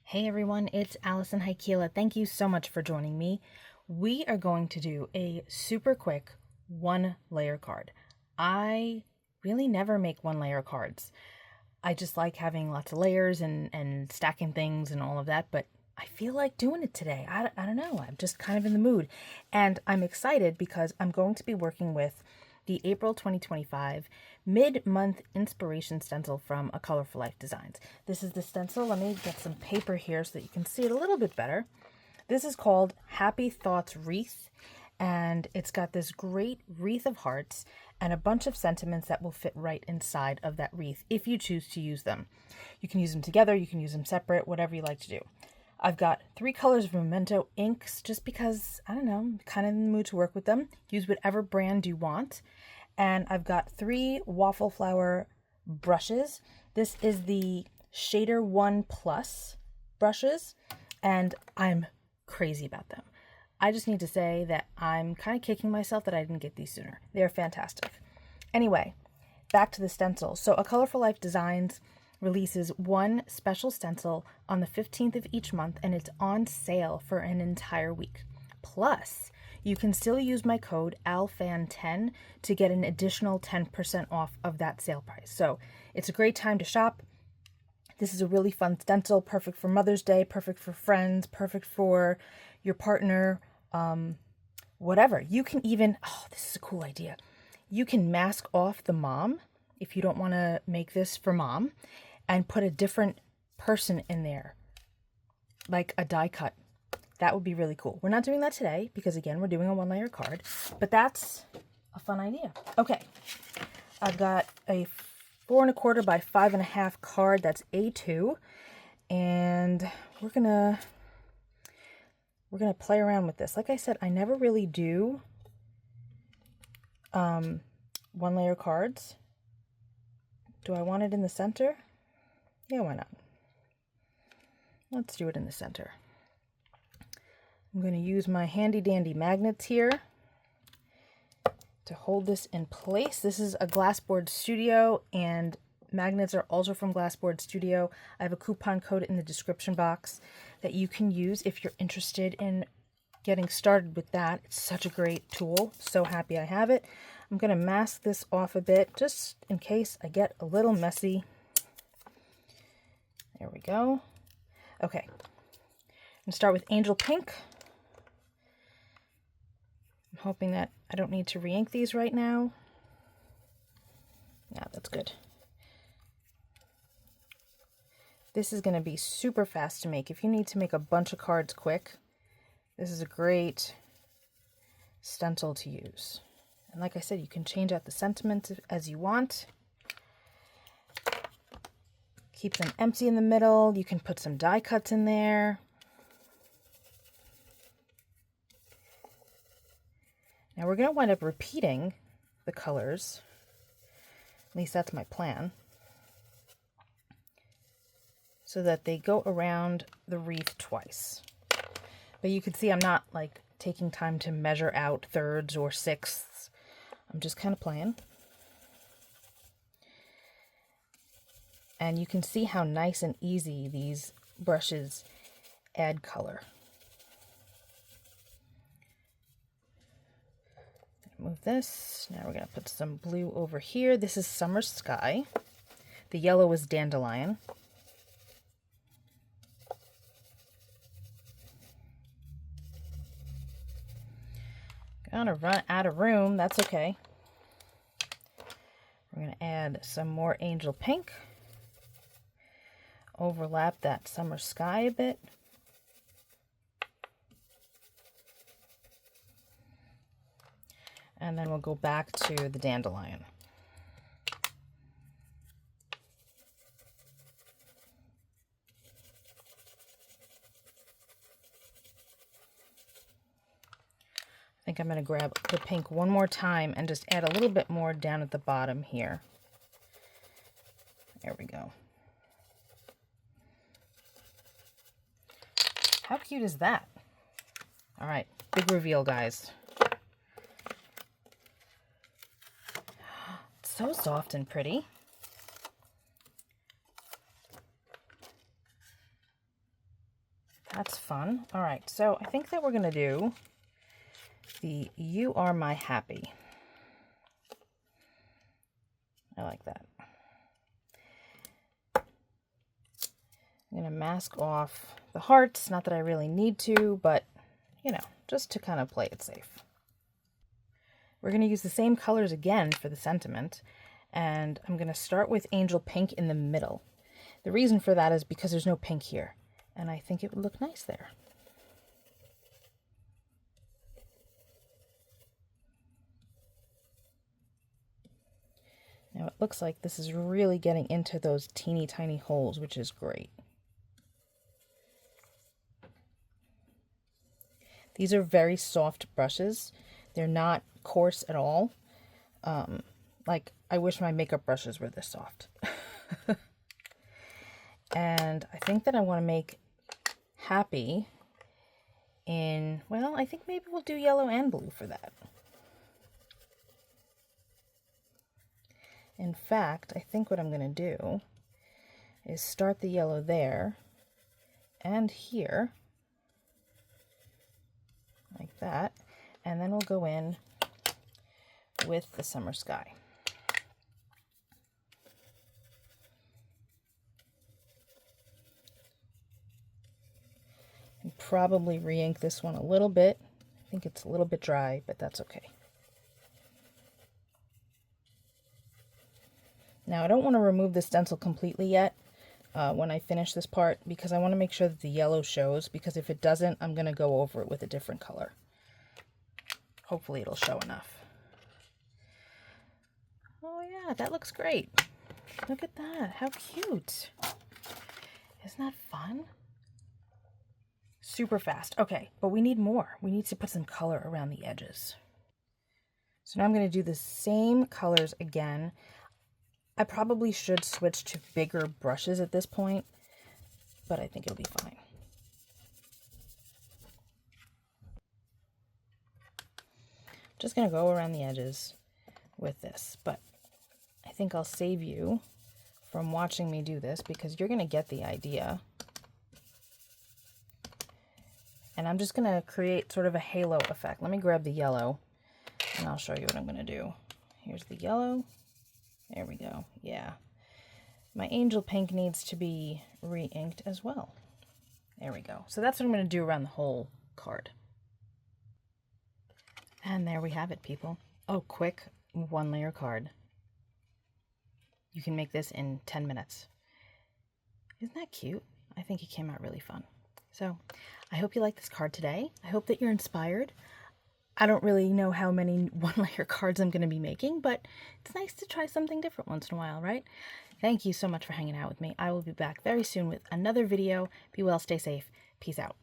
Hey everyone, it's Alison Heikkila. Thank you so much for joining me. We are going to do a super quick one layer card. I really never make one layer cards. I just like having lots of layers and stacking things and all of that, but I feel like doing it today. I don't know, I'm just kind of in the mood. And I'm excited because I'm going to be working with the April 2025 mid-month inspiration stencil from A Color for Life Designs. This is the stencil. Let me get some paper here so that you can see it a little bit better. This is called Happy Thoughts Wreath, and it's got this great wreath of hearts and a bunch of sentiments that will fit right inside of that wreath if you choose to use them. You can use them together, you can use them separate, whatever you like to do. I've got 3 colors of Memento inks just because, I don't know, I'm kind of in the mood to work with them. Use whatever brand you want. And I've got 3 Waffle Flower brushes. This is the Shader 1 Plus brushes, and I'm crazy about them. I just need to say that I'm kind of kicking myself that I didn't get these sooner. They're fantastic. Anyway, back to the stencil. So A Color for Life Designs releases one special stencil on the 15th of each month, and it's on sale for an entire week. Plus, you can still use my code ALFAN10 to get an additional 10% off of that sale price. So it's a great time to shop. This is a really fun stencil, perfect for Mother's Day, perfect for friends, perfect for your partner, whatever. You can even, this is a cool idea. You can mask off the mom if you don't want to make this for mom and put a different person in there, like a die cut. That would be really cool. We're not doing that today because, again, we're doing a one layer card, but that's a fun idea. Okay, I've got a 4 1/4 by 5 1/2 card. That's A2, and we're gonna play around with this. Like I said, I never really do one layer cards. Do I want it in the center? Yeah, why not? Let's do it in the center. I'm going to use my handy dandy magnets here to hold this in place. This is a Glassboard Studio, and magnets are also from Glassboard Studio. I have a coupon code in the description box that you can use if you're interested in getting started with that. It's such a great tool. So happy I have it. I'm going to mask this off a bit just in case I get a little messy. There we go. Okay. I'm going to start with Angel Pink. I'm hoping that I don't need to re-ink these right now. Yeah, that's good. This is going to be super fast to make. If you need to make a bunch of cards quick, this is a great stencil to use. And like I said, you can change out the sentiments as you want. Keep them empty in the middle. You can put some die cuts in there. Now we're going to wind up repeating the colors. At least that's my plan. So that they go around the wreath twice. But you can see I'm not like taking time to measure out thirds or sixths. I'm just kind of playing. And you can see how nice and easy these brushes add color. Move this. Now we're going to put some blue over here. This is Summer Sky. The yellow is Dandelion. Gonna run out of room. That's okay. We're going to add some more Angel Pink. Overlap that Summer Sky a bit. And then we'll go back to the Dandelion. I think I'm going to grab the pink one more time and just add a little bit more down at the bottom here. There we go. How cute is that? All right, big reveal, guys. It's so soft and pretty. That's fun. All right, so I think that we're going to do the You Are My Happy. I like that. I'm going to mask off the hearts. Not that I really need to, but, you know, just to kind of play it safe. We're going to use the same colors again for the sentiment, and I'm going to start with Angel Pink in the middle. The reason for that is because there's no pink here, and I think it would look nice there. Now it looks like this is really getting into those teeny tiny holes, which is great. These are very soft brushes. They're not coarse at all. Like, I wish my makeup brushes were this soft. And I think that I want to make happy in, well, I think maybe we'll do yellow and blue for that. In fact, I think what I'm going to do is start the yellow there and here, like that, and then we'll go in with the summer sky. And probably re-ink this one a little bit. I think it's a little bit dry, but that's okay. Now, I don't want to remove the stencil completely yet when I finish this part, because I want to make sure that the yellow shows, because if it doesn't, I'm going to go over it with a different color. Hopefully it'll show enough. Oh yeah, that looks great. Look at that. How cute. Isn't that fun? Super fast. Okay, but we need more. We need to put some color around the edges. So now I'm going to do the same colors again. I probably should switch to bigger brushes at this point, but I think it'll be fine. Just going to go around the edges with this, but I think I'll save you from watching me do this because you're going to get the idea. And I'm just going to create sort of a halo effect. Let me grab the yellow and I'll show you what I'm going to do. Here's the yellow. There we go. Yeah. My Angel Pink needs to be re-inked as well. There we go. So that's what I'm going to do around the whole card. And there we have it, people. Oh, quick one layer card. You can make this in 10 minutes. Isn't that cute? I think it came out really fun. So I hope you like this card today. I hope that you're inspired. I don't really know how many one layer cards I'm going to be making, but it's nice to try something different once in a while, right? Thank you so much for hanging out with me. I will be back very soon with another video. Be well, stay safe. Peace out.